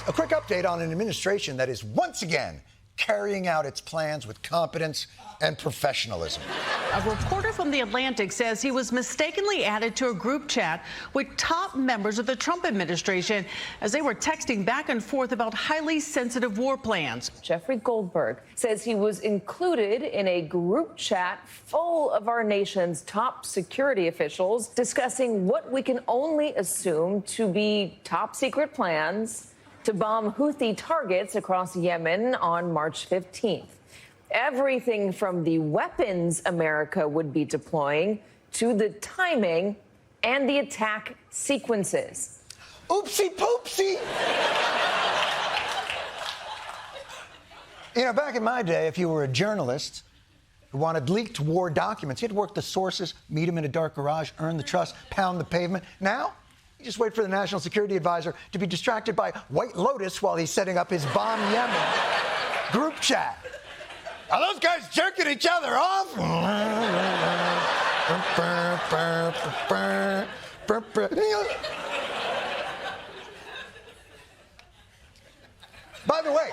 A quick update on an administration that is once again carrying out its plans with competence and professionalism. A reporter from The Atlantic says he was mistakenly added to a group chat with top members of the Trump administration as they were texting back and forth about highly sensitive war plans. Jeffrey Goldberg says he was included in a group chat full of our nation's top security officials discussing what we can only assume to be top secret plans to bomb Houthi targets across Yemen on March 15th. Everything from the weapons America would be deploying to the timing and the attack sequences. Oopsie poopsie. You know, back in my day, if you were a journalist who wanted leaked war documents, you had to work the sources, meet them in a dark garage, earn the trust, pound the pavement. Now, you just wait for the National Security Advisor to be distracted by White Lotus while he's setting up his Bomb Yemen group chat. Are those guys jerking each other off? By the way,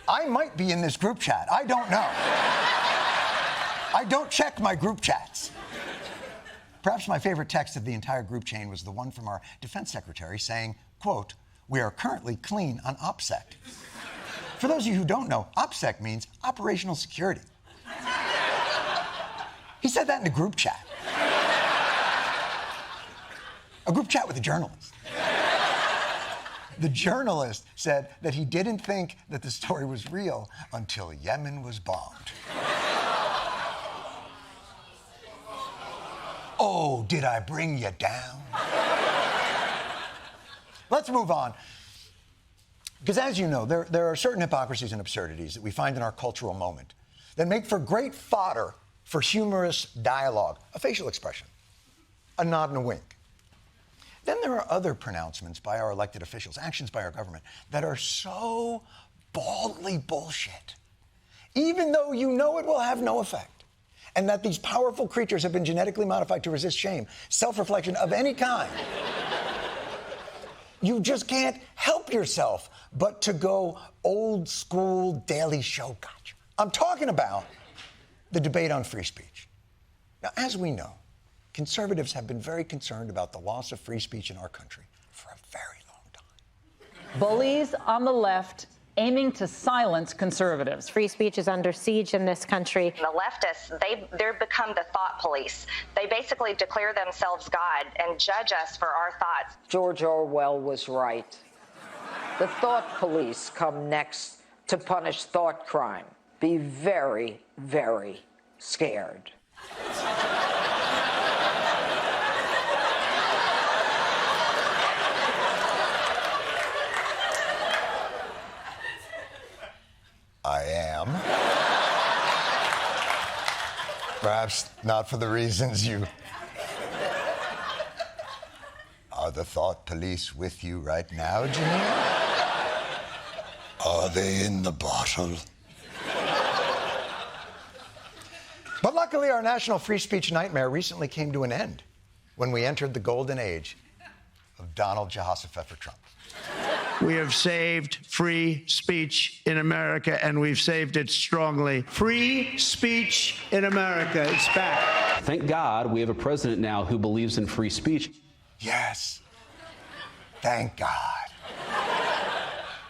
I might be in this group chat. I don't know. I don't check my group chats. Perhaps my favorite text of the entire group chain was the one from our defense secretary saying, quote, "We are currently clean on OPSEC." For those of you who don't know, OPSEC means operational security. He said that in a group chat. A group chat with a journalist. The journalist said that he didn't think that the story was real until Yemen was bombed. Oh, did I bring you down? Let's move on. Because as you know, there are certain hypocrisies and absurdities that we find in our cultural moment that make for great fodder for humorous dialogue, a facial expression, a nod and a wink. Then there are other pronouncements by our elected officials, actions by our government, that are so baldly bullshit, even though you know it will have no effect. And that these powerful creatures have been genetically modified to resist shame, self-reflection of any kind. You just can't help yourself but to go old school Daily Show gotcha. I'm talking about the debate on free speech. Now, as we know, conservatives have been very concerned about the loss of free speech in our country for a very long time. Bullies on the left aiming to silence conservatives. Free speech is under siege in this country. The leftists, they've become the thought police. They basically declare themselves God and judge us for our thoughts. George Orwell was right. The thought police come next to punish thought crime. Be very, very scared. I am. Perhaps not for the reasons you... Are the thought police with you right now, Janine? Are they in the bottle? But luckily, our national free speech nightmare recently came to an end when we entered the golden age of Donald Jehoshaphat Trump. We have saved free speech in America, and we've saved it strongly. Free speech in America, it's back. Thank God we have a president now who believes in free speech. Yes. Thank God.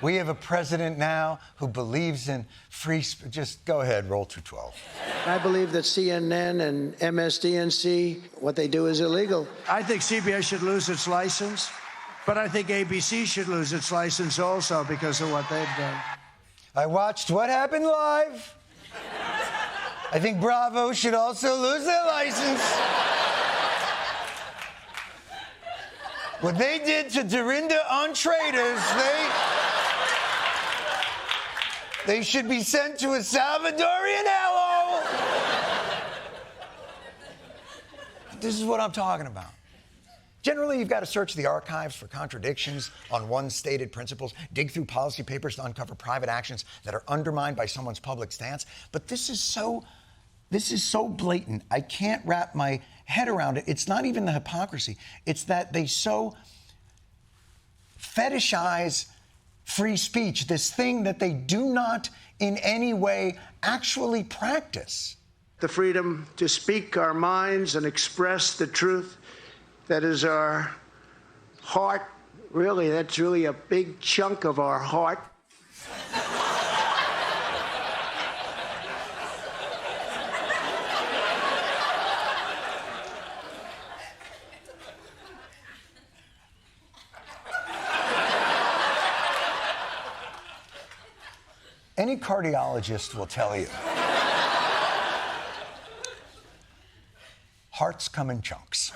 We have a president now who believes in free speech. Just go ahead, roll 212. I believe that CNN and MSDNC, what they do is illegal. I think CBS should lose its license. But I think ABC should lose its license also because of what they've done. I watched What Happened Live. I think Bravo should also lose their license. What they did to Dorinda on Traitors, they should be sent to a Salvadorian hellhole. This is what I'm talking about. Generally, you've got to search the archives for contradictions on one's stated principles, dig through policy papers to uncover private actions that are undermined by someone's public stance. But this is so blatant. I can't wrap my head around it. It's not even the hypocrisy. It's that they so fetishize free speech, this thing that they do not in any way actually practice. The freedom to speak our minds and express the truth that is our heart. Really, that's really a big chunk of our heart. Any cardiologist will tell you, hearts come in chunks.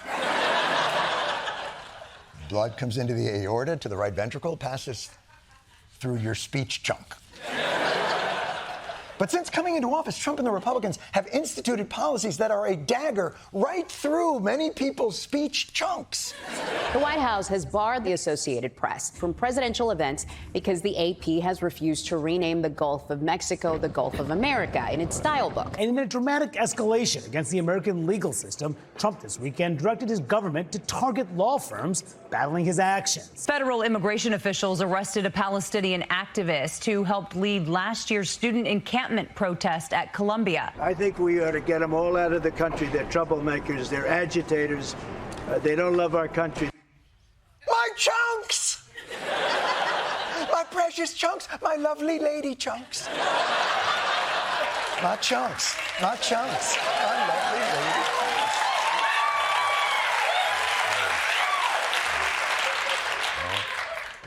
Blood comes into the aorta to the right ventricle, passes through your speech chunk. But since coming into office, Trump and the Republicans have instituted policies that are a dagger right through many people's speech chunks. The White House has barred the Associated Press from presidential events because the AP has refused to rename the Gulf of Mexico the Gulf of America in its style book. And in a dramatic escalation against the American legal system, Trump this weekend directed his government to target law firms battling his actions. Federal immigration officials arrested a Palestinian activist who helped lead last year's student encampment protest at Columbia. I think we ought to get them all out of the country. They're troublemakers. They're agitators. They don't love our country. My chunks! My precious chunks, my lovely lady chunks. My chunks, my chunks, my lovely lady chunks.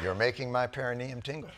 You're making my perineum tingle.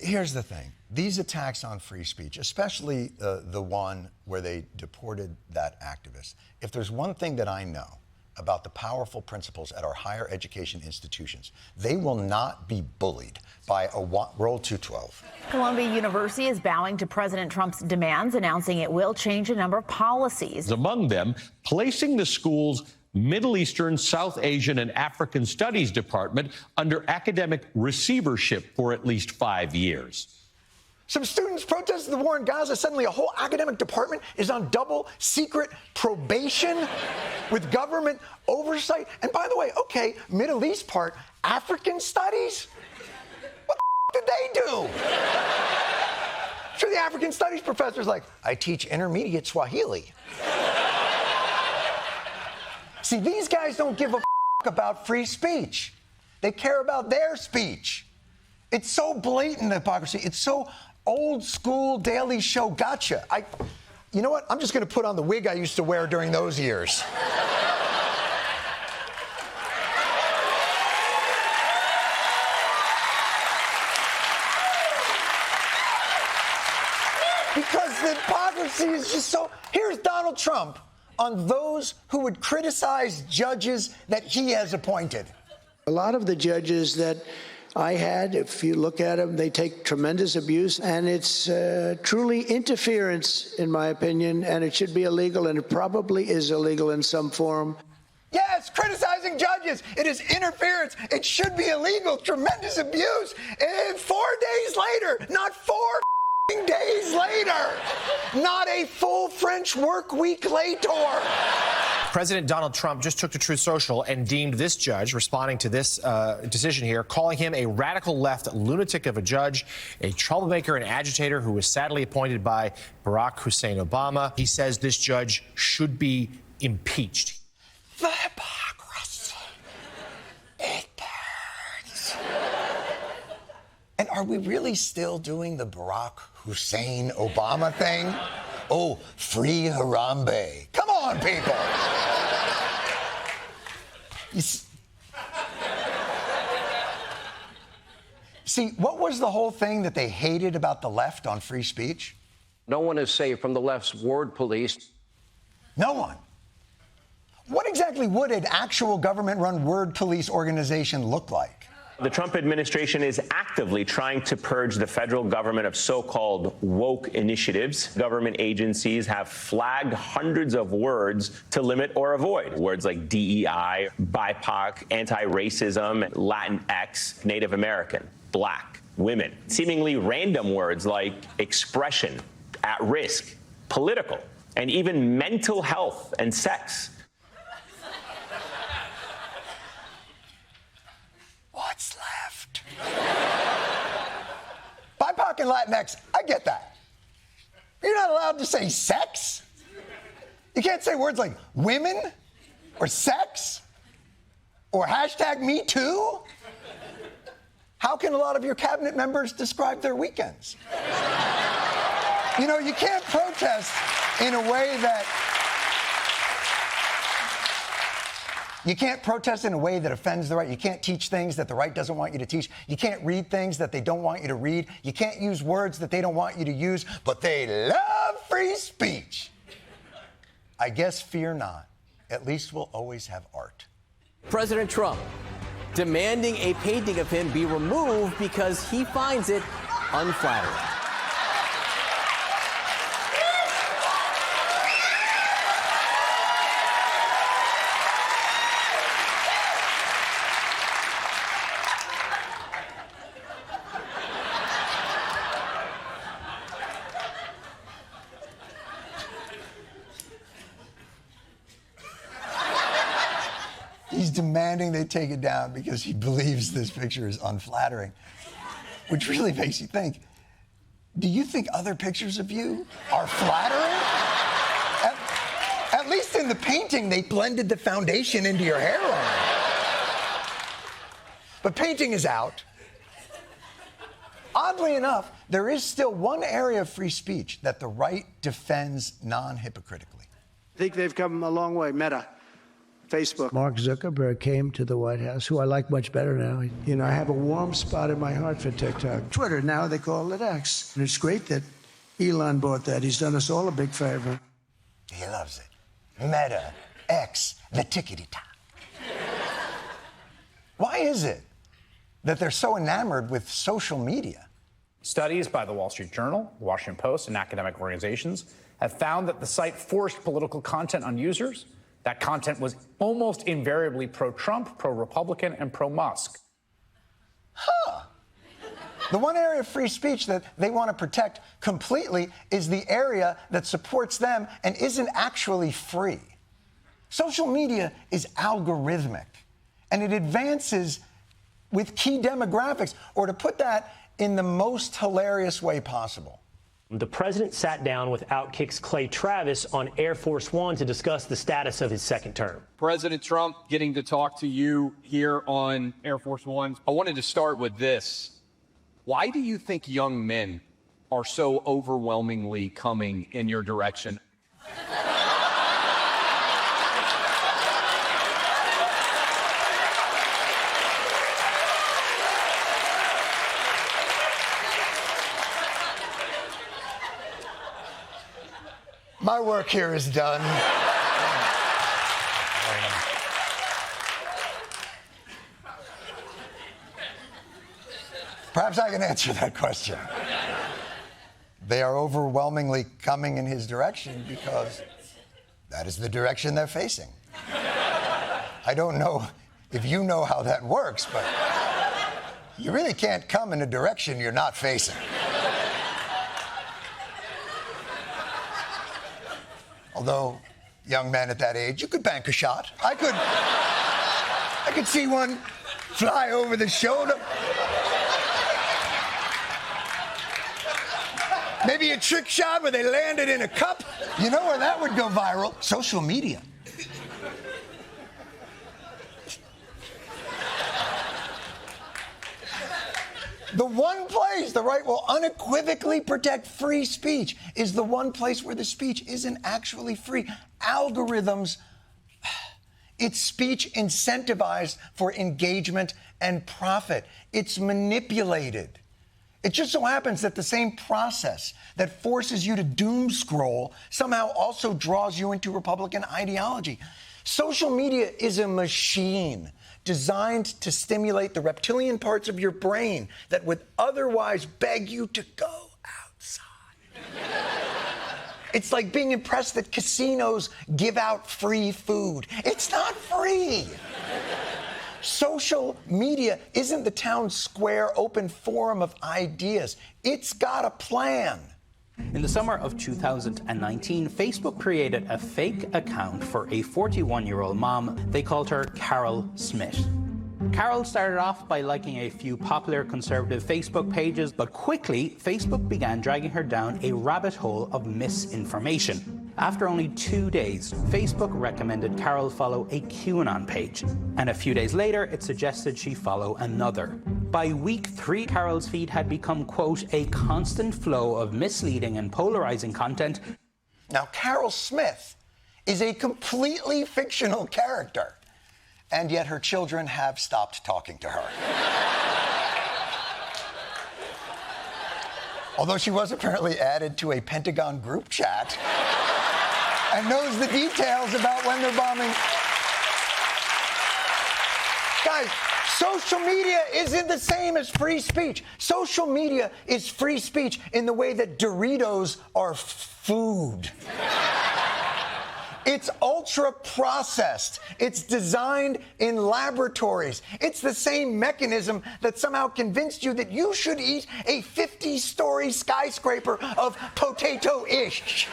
Here's the thing. These attacks on free speech, especially the one where they deported that activist, if there's one thing that I know about the powerful principals at our higher education institutions, they will not be bullied by a World 212. Columbia University is bowing to President Trump's demands, announcing it will change a number of policies. Among them, placing the school's Middle Eastern, South Asian, and African Studies Department under academic receivership for at least 5 years. Some students protested the war in Gaza. Suddenly, a whole academic department is on double secret probation with government oversight. And by the way, okay, Middle East part, African Studies? What the did they do? Sure, the African Studies professor's like, I teach intermediate Swahili. See, these guys don't give a about free speech. They care about their speech. It's so blatant hypocrisy. It's so old school Daily Show gotcha. You know what? I'm just going to put on the wig I used to wear during those years. Because the hypocrisy is just so... Here's Donald Trump on those who would criticize judges that he has appointed. A lot of the judges that I had, if you look at them, they take tremendous abuse, and it's truly interference, in my opinion, and it should be illegal, and it probably is illegal in some form. Yes, criticizing judges. It is interference. It should be illegal. Tremendous abuse. And 4 days later, not 4 days later, not a full French work week later. President Donald Trump just took to Truth Social and deemed this judge, responding to this decision here, calling him a radical left lunatic of a judge, a troublemaker and agitator who was sadly appointed by Barack Hussein Obama. He says this judge should be impeached. The hypocrisy. It burns. And are we really still doing the Barack Hussein Obama thing? Oh, free Harambe. Come on, people. See, what was the whole thing that they hated about the left on free speech? No one is safe from the left's word police. No one. What exactly would an actual government-run word police organization look like? The Trump administration is actively trying to purge the federal government of so-called woke initiatives. Government agencies have flagged hundreds of words to limit or avoid. Words like DEI, BIPOC, anti-racism, Latinx, Native American, Black, women. Seemingly random words like expression, at risk, political. and even mental health and sex. What's left? BIPOC and Latinx, I get that. You're not allowed to say sex. You can't say words like women or sex or #MeToo. How can a lot of your cabinet members describe their weekends? You know, you can't protest in a way that offends the right. You can't teach things that the right doesn't want you to teach. You can't read things that they don't want you to read. You can't use words that they don't want you to use, but they love free speech. I guess fear not. At least we'll always have art. President Trump demanding a painting of him be removed because he finds it unflattering. He's demanding they take it down because he believes this picture is unflattering, which really makes you think, do you think other pictures of you are flattering? At least in the painting, they blended the foundation into your hairline. But painting is out. Oddly enough, there is still one area of free speech that the right defends non-hypocritically. I think they've come a long way. Meta, Facebook. Mark Zuckerberg came to the White House, who I like much better now. You know, I have a warm spot in my heart for TikTok. Twitter, now they call it X. And it's great that Elon bought that. He's done us all a big favor. He loves it. Meta, X, the tickety-tock. Why is it that they're so enamored with social media? Studies by the Wall Street Journal, the Washington Post, and academic organizations have found that the site forced political content on users. That content was almost invariably pro-Trump, pro-Republican, and pro-Musk. Huh. The one area of free speech that they want to protect completely is the area that supports them and isn't actually free. Social media is algorithmic, and it advances with key demographics, or to put that in the most hilarious way possible. The president sat down with Outkick's Clay Travis on Air Force One to discuss the status of his second term. President Trump, getting to talk to you here on Air Force One. I wanted to start with this. Why do you think young men are so overwhelmingly coming in your direction? My work here is done. Perhaps I can answer that question. They are overwhelmingly coming in his direction because that is the direction they're facing. I don't know if you know how that works, but you really can't come in a direction you're not facing. Although, young men at that age, you could bank a shot. I could see one fly over the shoulder. Maybe a trick shot where they landed in a cup. You know where that would go viral? Social media. The one place the right will unequivocally protect free speech is the one place where the speech isn't actually free. Algorithms, it's speech incentivized for engagement and profit. It's manipulated. It just so happens that the same process that forces you to doom scroll somehow also draws you into Republican ideology. Social media is a machine designed to stimulate the reptilian parts of your brain that would otherwise beg you to go outside. It's like being impressed that casinos give out free food. It's not free. Social media isn't the town square open forum of ideas. It's got a plan. In the summer of 2019, Facebook created a fake account for a 41-year-old mom. They called her Carol Smith. Carol started off by liking a few popular conservative Facebook pages, but quickly, Facebook began dragging her down a rabbit hole of misinformation. After only 2 days, Facebook recommended Carol follow a QAnon page, and a few days later, it suggested she follow another. By week 3, Carol's feed had become, quote, a constant flow of misleading and polarizing content. Now, Carol Smith is a completely fictional character, and yet her children have stopped talking to her. Although she was apparently added to a Pentagon group chat and knows the details about when they're bombing. Guys, social media isn't the same as free speech. Social media is free speech in the way that Doritos are food. It's ultra-processed. It's designed in laboratories. It's the same mechanism that somehow convinced you that you should eat a 50-story skyscraper of potato-ish.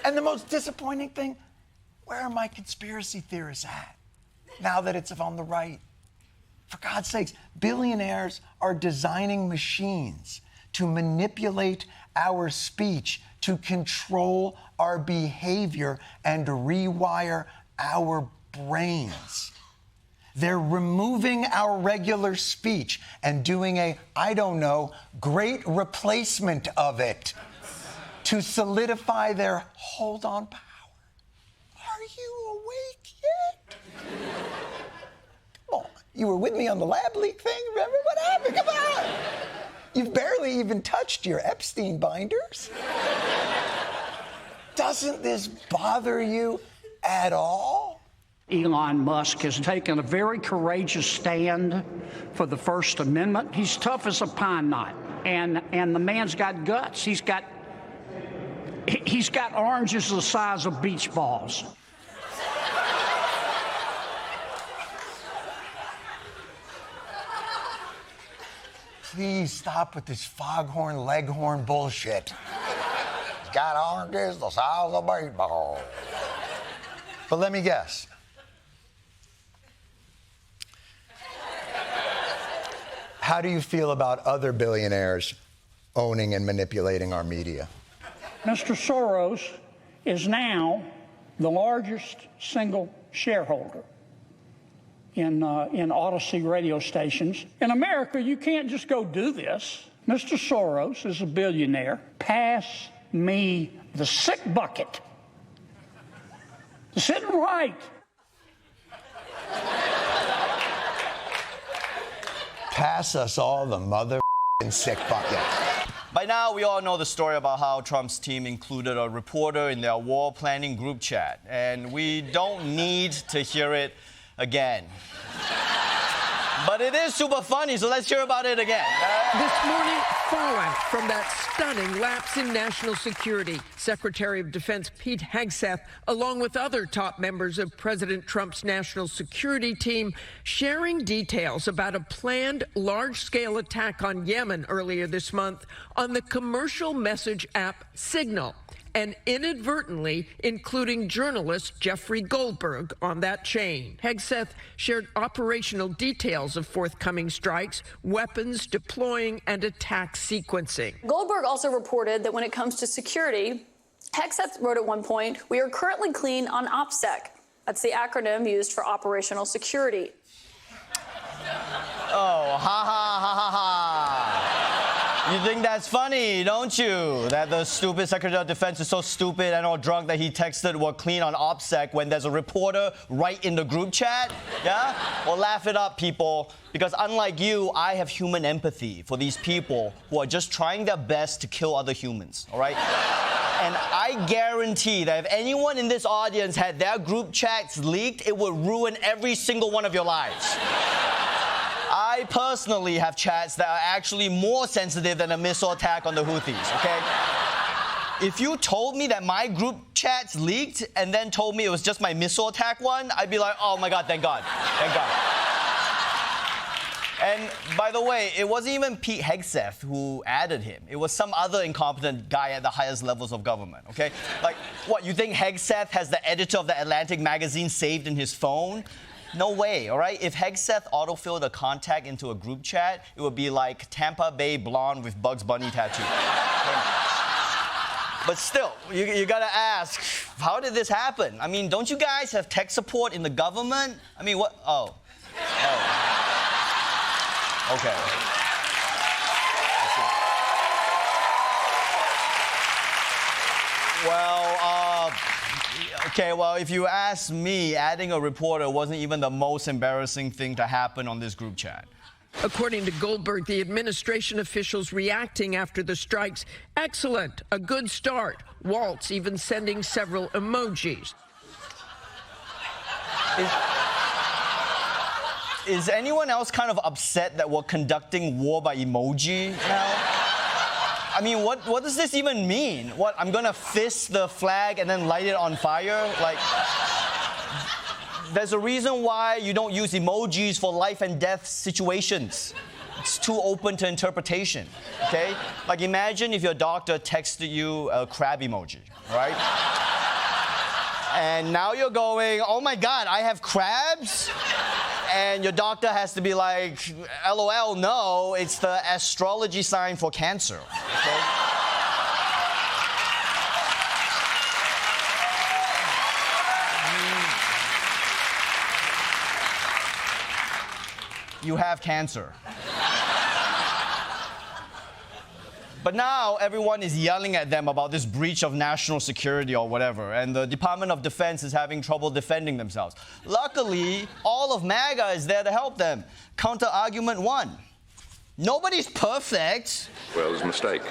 And the most disappointing thing, where are my conspiracy theorists at now that it's on the right? For God's sakes, billionaires are designing machines to manipulate our speech, to control our behavior and rewire our brains. They're removing our regular speech and doing a, I don't know, great replacement of it to solidify their hold-on power. Are you awake yet? Come on, you were with me on the lab leak thing? Remember what happened? Come on! You've barely even touched your Epstein binders. Doesn't this bother you at all? Elon Musk has taken a very courageous stand for the First Amendment. He's tough as a pine knot, and the man's got guts. He's got oranges the size of beach balls. Please stop with this foghorn leghorn bullshit. He's got oranges the size of a beach ball. But let me guess. How do you feel about other billionaires owning and manipulating our media? Mr. Soros is now the largest single shareholder in Odyssey radio stations. In America, you can't just go do this. Mr. Soros is a billionaire. Pass me the sick bucket. Sitting right. Pass us all the mother-***ing sick bucket. By now, we all know the story about how Trump's team included a reporter in their war planning group chat, and we don't need to hear it again. But it is super funny, so let's hear about it again. This morning, fallout from that stunning lapse in national security. Secretary of Defense Pete Hegseth, along with other top members of President Trump's national security team, sharing details about a planned large-scale attack on Yemen earlier this month on the commercial message app Signal, and inadvertently including journalist Jeffrey Goldberg on that chain. Hegseth shared operational details of forthcoming strikes, weapons deploying, and attack sequencing. Goldberg also reported that when it comes to security, Hegseth wrote at one point, "We are currently clean on OPSEC." That's the acronym used for operational security. Oh, ha ha ha ha ha. You think that's funny, don't you? That the stupid Secretary of Defense is so stupid and all drunk that he texted "we're clean on OPSEC" when there's a reporter right in the group chat? Yeah? Well, laugh it up, people. Because unlike you, I have human empathy for these people who are just trying their best to kill other humans, all right? And I guarantee that if anyone in this audience had their group chats leaked, it would ruin every single one of your lives. I personally have chats that are actually more sensitive than a missile attack on the Houthis, okay? If you told me that my group chats leaked and then told me it was just my missile attack one, I'd be like, oh my God, thank God, thank God. And by the way, it wasn't even Pete Hegseth who added him. It was some other incompetent guy at the highest levels of government, okay? Like, what, you think Hegseth has the editor of the Atlantic magazine saved in his phone? No way, all right? If Hegseth autofilled a contact into a group chat, it would be like Tampa Bay blonde with Bugs Bunny tattoo. But still, you gotta ask, how did this happen? I mean, don't you guys have tech support in the government? I mean, what? Oh. Okay. Well, if you ask me, adding a reporter wasn't even the most embarrassing thing to happen on this group chat. According to Goldberg, the administration officials reacting after the strikes, excellent, a good start. Waltz even sending several emojis. Is anyone else kind of upset that we're conducting war by emoji now? I mean, what does this even mean? What, I'm gonna fist the flag and then light it on fire? Like, there's a reason why you don't use emojis for life and death situations. It's too open to interpretation, okay? Like, imagine if your doctor texted you a crab emoji, right? And now you're going, oh my God, I have crabs? And your doctor has to be like, LOL, no, it's the astrology sign for Cancer. Okay? You have cancer. But now everyone is yelling at them about this breach of national security or whatever, and the Department of Defense is having trouble defending themselves. Luckily, all of MAGA is there to help them. Counter-argument 1. Nobody's perfect. Well, it was a mistake.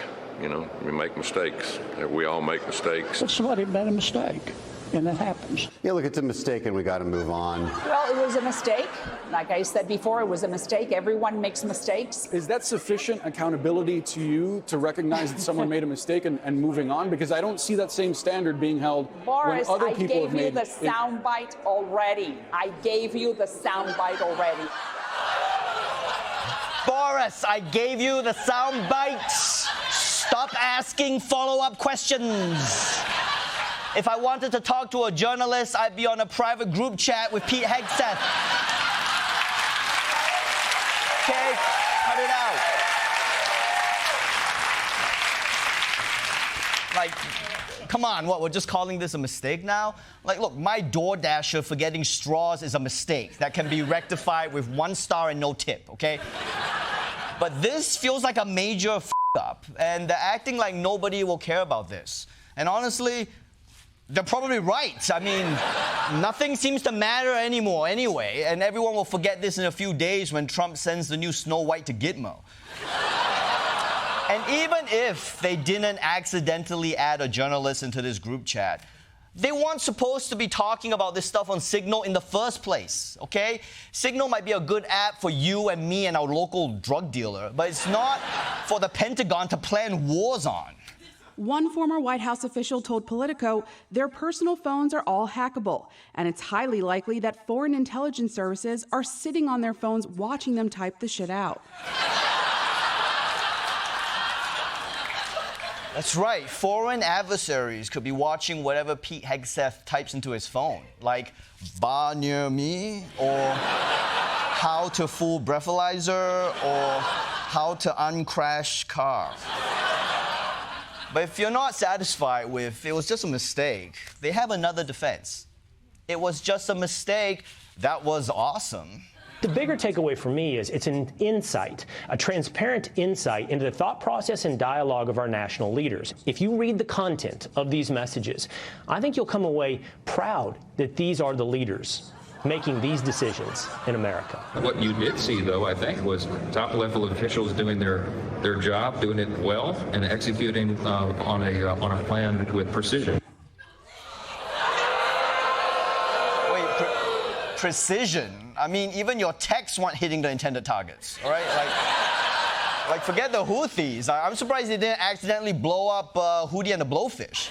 You know, we make mistakes. We all make mistakes. But somebody made a mistake, and that happens. Yeah, look, it's a mistake, and we got to move on. Well, it was a mistake. Like I said before, it was a mistake. Everyone makes mistakes. Is that sufficient accountability to you to recognize that someone made a mistake and moving on? Because I don't see that same standard being held Boris, when other people have made... I gave you the soundbite already. I gave you the soundbite already. Boris, I gave you the soundbite. Stop asking follow-up questions. If I wanted to talk to a journalist, I'd be on a private group chat with Pete Hegseth. Okay? Cut it out. Like, come on, what, we're just calling this a mistake now? Like, look, my DoorDasher forgetting straws is a mistake that can be rectified with 1 star and no tip, okay? But this feels like a major f***up, and they're acting like nobody will care about this. And honestly, they're probably right. I mean, nothing seems to matter anymore anyway, and everyone will forget this in a few days when Trump sends the new Snow White to Gitmo. And even if they didn't accidentally add a journalist into this group chat, they weren't supposed to be talking about this stuff on Signal in the first place, okay? Signal might be a good app for you and me and our local drug dealer, but it's not for the Pentagon to plan wars on. One former White House official told Politico their personal phones are all hackable, and it's highly likely that foreign intelligence services are sitting on their phones watching them type the shit out. That's right. Foreign adversaries could be watching whatever Pete Hegseth types into his phone, like "bar near me," or "how to fool breathalyzer," or "how to uncrash car." But if you're not satisfied with "it was just a mistake," they have another defense. It was just a mistake. That was awesome. The bigger takeaway for me is it's an insight, a transparent insight into the thought process and dialogue of our national leaders. If you read the content of these messages, I think you'll come away proud that these are the leaders making these decisions in America. What you did see, though, I think, was top-level officials doing their job, doing it well, and executing on a plan with precision. Precision. I mean, even your texts weren't hitting the intended targets, all right? Like forget the Houthis. I'm surprised they didn't accidentally blow up Houthi and the Blowfish.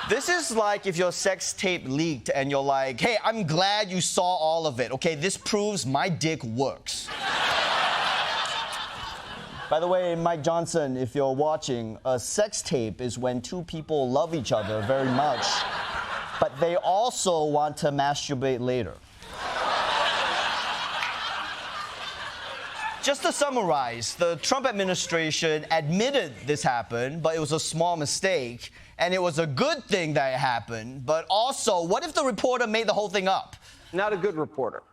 This is like if your sex tape leaked and you're like, hey, I'm glad you saw all of it, okay? This proves my dick works. By the way, Mike Johnson, if you're watching, a sex tape is when two people love each other very much, but they also want to masturbate later. Just to summarize, the Trump administration admitted this happened, but it was a small mistake, and it was a good thing that it happened. But also, what if the reporter made the whole thing up? Not a good reporter.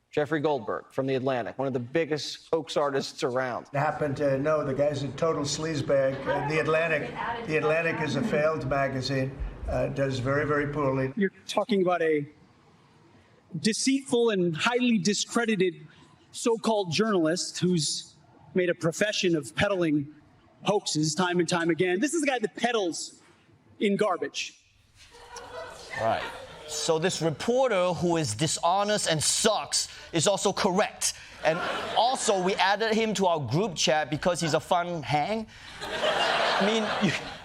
Jeffrey Goldberg from The Atlantic, one of the biggest hoax artists around. I happen to know the guy's a total sleazebag. The Atlantic is a failed magazine, does very, very poorly. You're talking about a deceitful and highly discredited so-called journalist who's made a profession of peddling hoaxes time and time again. This is the guy that peddles in garbage. Right. So this reporter who is dishonest and sucks is also correct. And also, we added him to our group chat because he's a fun hang. I mean,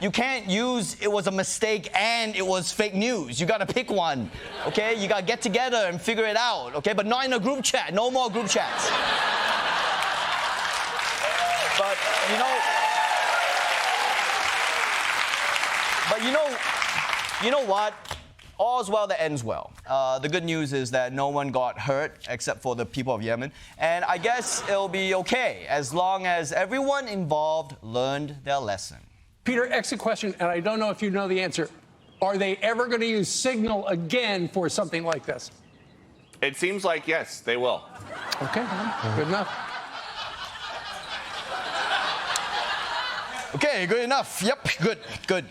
you can't use it was a mistake and it was fake news. You gotta pick one, okay? You gotta get together and figure it out, okay? But not in a group chat. No more group chats. But, you know what? All's well that ends well. The good news is that no one got hurt except for the people of Yemen. And I guess it'll be okay as long as everyone involved learned their lesson. Peter, exit question, and I don't know if you know the answer. Are they ever going to use Signal again for something like this? It seems like, yes, they will. Okay, good enough. Okay, good enough. Yep, good.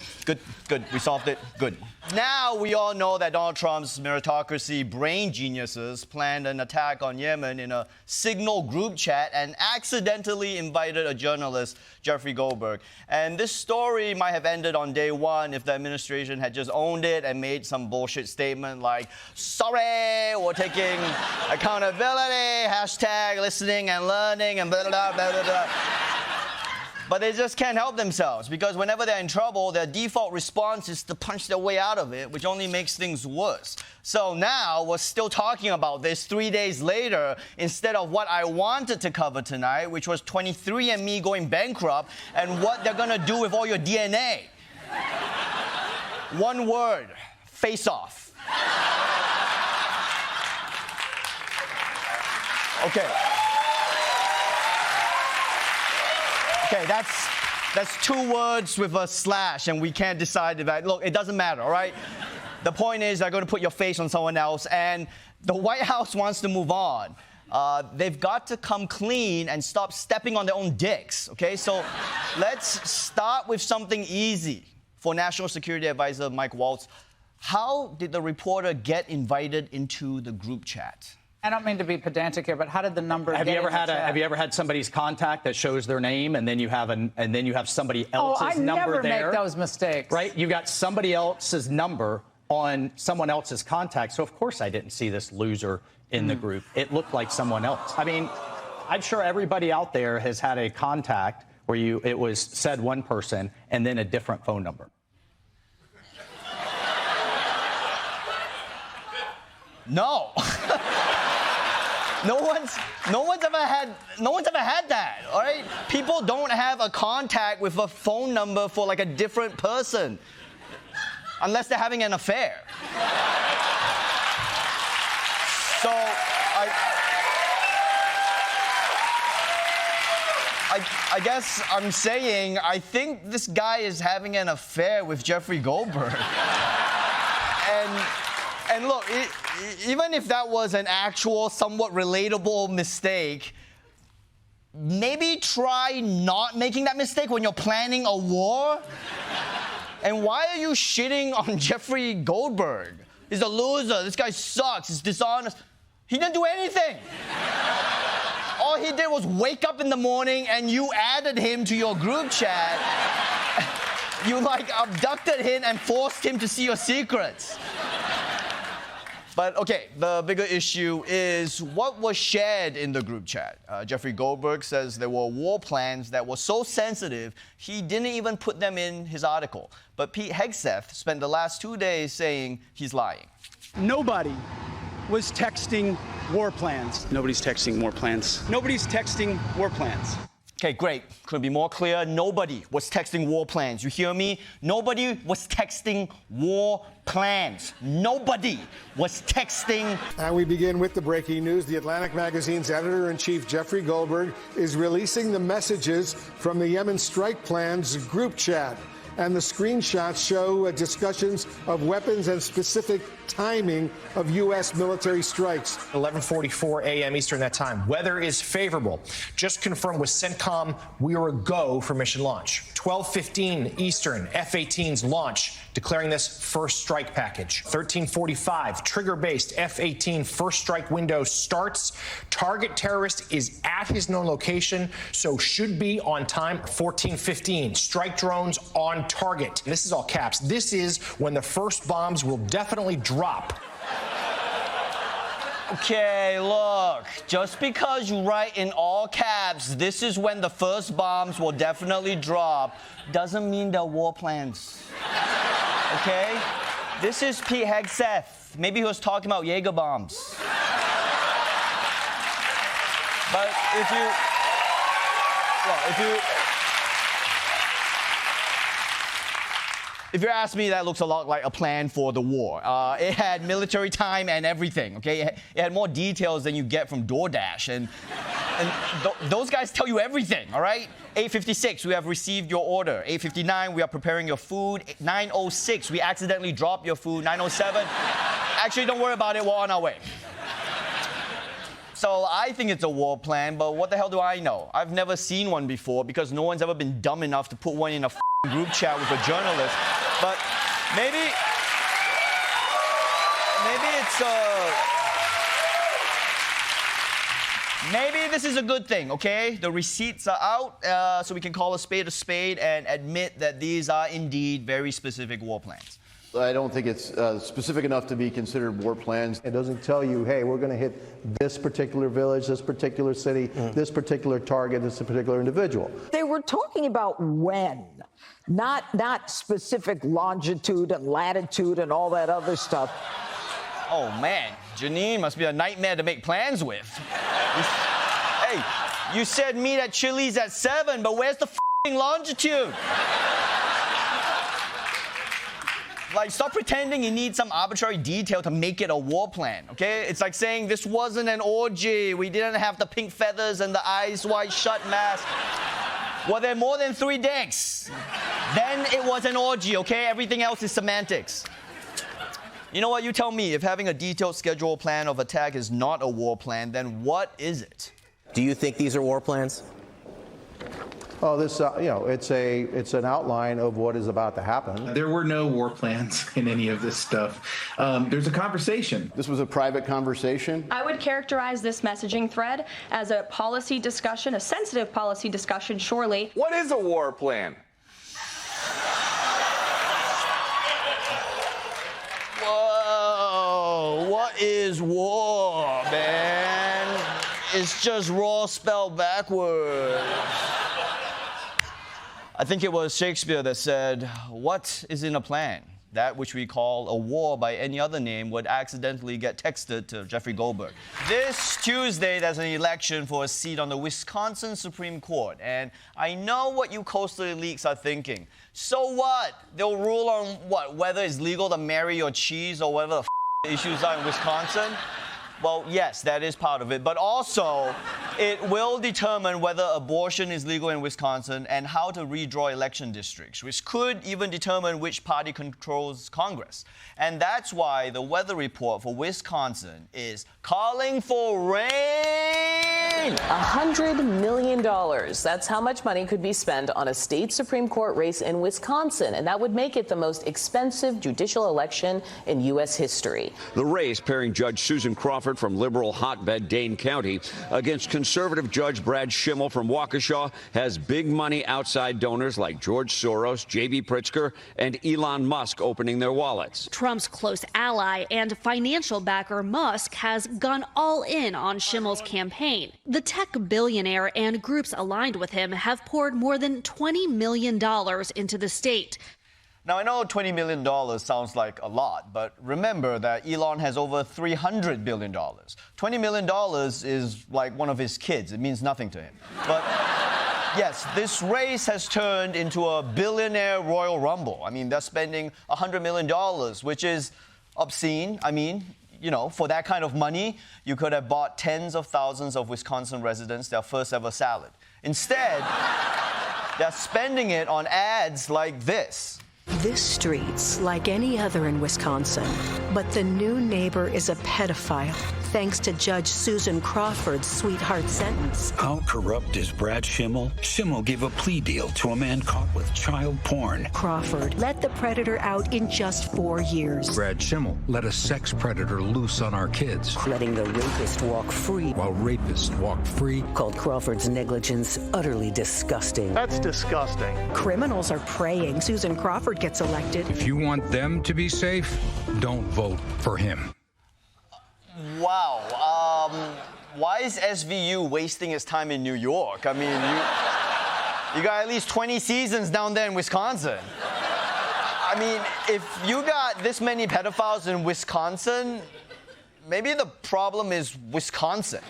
We solved it. Good. Now we all know that Donald Trump's meritocracy brain geniuses planned an attack on Yemen in a Signal group chat and accidentally invited a journalist, Jeffrey Goldberg. And this story might have ended on day one if the administration had just owned it and made some bullshit statement like, sorry, we're taking accountability, hashtag listening and learning, and blah, blah, blah, blah, blah. But they just can't help themselves because whenever they're in trouble, their default response is to punch their way out of it, which only makes things worse. So now we're still talking about this 3 days later instead of what I wanted to cover tonight, which was 23andMe going bankrupt and what they're going to do with all your DNA. One word, face off. Okay, that's 2 words with a slash, and we can't decide that. Look, it doesn't matter, all right? The point is they're going to put your face on someone else, and the White House wants to move on. They've got to come clean and stop stepping on their own dicks, okay? So let's start with something easy. For National Security Advisor Mike Waltz, how did the reporter get invited into the group chat? I don't mean to be pedantic here, but how did the number have get you ever in the had chat? have you ever had somebody's contact that shows their name and then you have somebody else's number there? I never make those mistakes. Right? You got somebody else's number on someone else's contact. So of course I didn't see this loser in the group. It looked like someone else. I mean, I'm sure everybody out there has had a contact where it was said one person and then a different phone number. No. No one's ever had that, all right? People don't have a contact with a phone number for like a different person unless they're having an affair. So I guess I'm saying I think this guy is having an affair with Jeffrey Goldberg. And look, even if that was an actual, somewhat relatable mistake, maybe try not making that mistake when you're planning a war. And why are you shitting on Jeffrey Goldberg? He's a loser. This guy sucks. He's dishonest. He didn't do anything. All he did was wake up in the morning and you added him to your group chat. You abducted him and forced him to see your secrets. But okay, the bigger issue is what was shared in the group chat. Jeffrey Goldberg says there were war plans that were so sensitive, he didn't even put them in his article. But Pete Hegseth spent the last 2 days saying he's lying. Nobody was texting war plans. Nobody's texting war plans. Nobody's texting war plans. Okay, great. Couldn't be more clear. Nobody was texting war plans. You hear me? Nobody was texting war plans. Nobody was texting. And we begin with the breaking news. The Atlantic magazine's editor-in-chief, Jeffrey Goldberg, is releasing the messages from the Yemen strike plans group chat. And the screenshots show discussions of weapons and specific timing of U.S. military strikes. 11:44 a.m. Eastern that time. Weather is favorable. Just confirmed with CENTCOM we are a go for mission launch. 12:15 Eastern, F-18s launch, declaring this first strike package. 13:45, trigger-based F-18 first strike window starts. Target terrorist is at his known location, so should be on time. 14:15, strike drones on target. This is all caps. This is when the first bombs will definitely drop. Okay, look, just because you write in all caps, this is when the first bombs will definitely drop, doesn't mean they're war plans. Okay? This is Pete Hegseth. Maybe he was talking about Jaeger bombs. But if you ask me, that looks a lot like a plan for the war. It had military time and everything, okay? It had more details than you get from DoorDash. And those guys tell you everything, all right? 8:56, we have received your order. 8:59, we are preparing your food. 9:06, we accidentally dropped your food. 9:07, actually, don't worry about it, we're on our way. So I think it's a war plan, but what the hell do I know? I've never seen one before because no one's ever been dumb enough to put one in a group chat with a journalist. But maybe this is a good thing, okay? The receipts are out, so we can call a spade and admit that these are indeed very specific war plans. I don't think it's specific enough to be considered war plans. It doesn't tell you, hey, we're going to hit this particular village, this particular city, this particular target, this particular individual. They were talking about when, not specific longitude and latitude and all that other stuff. Oh, man, Janine must be a nightmare to make plans with. Hey, you said meet at Chili's at 7, but where's the longitude? Like, stop pretending you need some arbitrary detail to make it a war plan, okay? It's like saying this wasn't an orgy. We didn't have the pink feathers and the eyes wide shut mask. Were there more than 3 dicks? Then it was an orgy, okay? Everything else is semantics. You know what? You tell me. If having a detailed schedule plan of attack is not a war plan, then what is it? Do you think these are war plans? Oh, this, it's an outline of what is about to happen. There were no war plans in any of this stuff. There's a conversation. This was a private conversation. I would characterize this messaging thread as a policy discussion, a sensitive policy discussion, surely. What is a war plan? Whoa, what is war, man? It's just raw spelled backwards. I think it was Shakespeare that said, what is in a plan? That which we call a war by any other name would accidentally get texted to Jeffrey Goldberg. This Tuesday, there's an election for a seat on the Wisconsin Supreme Court. And I know what you coastal elites are thinking. So what? They'll rule on what? Whether it's legal to marry your cheese or whatever the issues are in Wisconsin? Well, yes, that is part of it. But also, it will determine whether abortion is legal in Wisconsin and how to redraw election districts, which could even determine which party controls Congress. And that's why the weather report for Wisconsin is calling for rain. campaign. $100 million. That's how much money could be spent on a state Supreme Court race in Wisconsin, and that would make it the most expensive judicial election in U.S. history. The race pairing Judge Susan Crawford from liberal hotbed Dane County against conservative Judge Brad Schimmel from Waukesha has big money outside donors like George Soros, J.B. Pritzker, and Elon Musk opening their wallets. Trump's close ally and financial backer Musk has gone all in on Schimmel's campaign. The tech billionaire and groups aligned with him have poured more than $20 million into the state. Now, I know $20 million sounds like a lot, but remember that Elon has over $300 billion. $20 million is like one of his kids. It means nothing to him. But yes, this race has turned into a billionaire Royal Rumble. I mean, they're spending $100 million, which is obscene. I mean, you know, for that kind of money, you could have bought tens of thousands of Wisconsin residents their first ever salad. Instead, they're spending it on ads like this. This street's like any other in Wisconsin, but the new neighbor is a pedophile, thanks to Judge Susan Crawford's sweetheart sentence. How corrupt is Brad Schimmel? Schimmel gave a plea deal to a man caught with child porn. Crawford let the predator out in just 4 years. Brad Schimmel let a sex predator loose on our kids. Letting the rapist walk free. While rapists walk free. Called Crawford's negligence utterly disgusting. That's disgusting. Criminals are praying Susan Crawford gets elected. If you want them to be safe, don't vote for him. Wow. Why is SVU wasting its time in New York? I mean, you got at least 20 seasons down there in Wisconsin. I mean, if you got this many pedophiles in Wisconsin, maybe the problem is Wisconsin.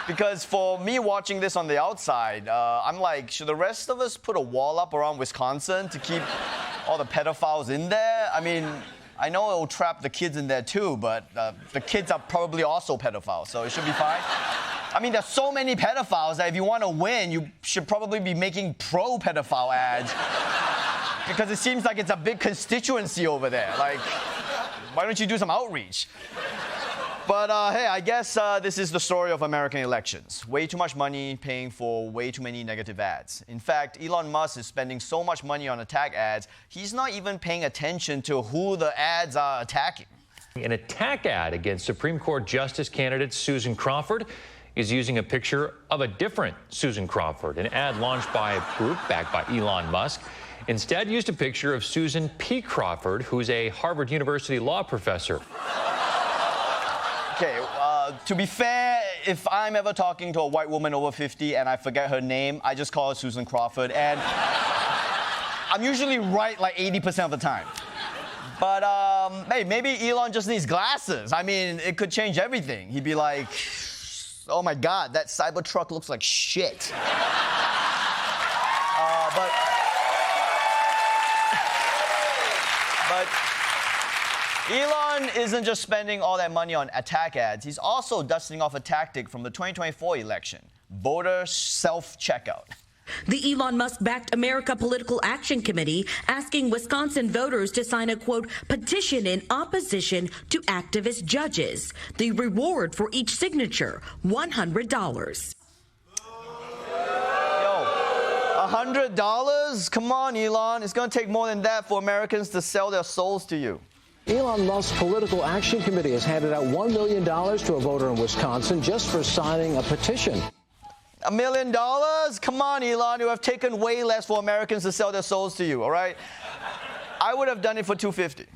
Because for me watching this on the outside, I'm like, should the rest of us put a wall up around Wisconsin to keep all the pedophiles in there? I mean, I know it will trap the kids in there too, but the kids are probably also pedophiles, so it should be fine. I mean, there's so many pedophiles that if you want to win, you should probably be making pro-pedophile ads. Because it seems like it's a big constituency over there. Like, why don't you do some outreach? But hey, I guess this is the story of American elections. Way too much money paying for way too many negative ads. In fact, Elon Musk is spending so much money on attack ads, he's not even paying attention to who the ads are attacking. An attack ad against Supreme Court Justice candidate Susan Crawford is using a picture of a different Susan Crawford. An ad launched by a group backed by Elon Musk instead used a picture of Susan P. Crawford, who's a Harvard University law professor. Okay, to be fair, if I'm ever talking to a white woman over 50 and I forget her name, I just call her Susan Crawford, and I'm usually right like 80% of the time. But hey, maybe Elon just needs glasses. I mean, it could change everything. He'd be like, oh my God, that Cybertruck looks like shit. But Elon isn't just spending all that money on attack ads. He's also dusting off a tactic from the 2024 election, voter self-checkout. The Elon Musk-backed America Political Action Committee asking Wisconsin voters to sign a, quote, petition in opposition to activist judges. The reward for each signature, $100. $100? Come on, Elon. It's going to take more than that for Americans to sell their souls to you. Elon Musk's Political Action Committee has handed out $1 million to a voter in Wisconsin just for signing a petition. $1 million? Come on, Elon. You have taken way less for Americans to sell their souls to you, all right? I would have done it for $250.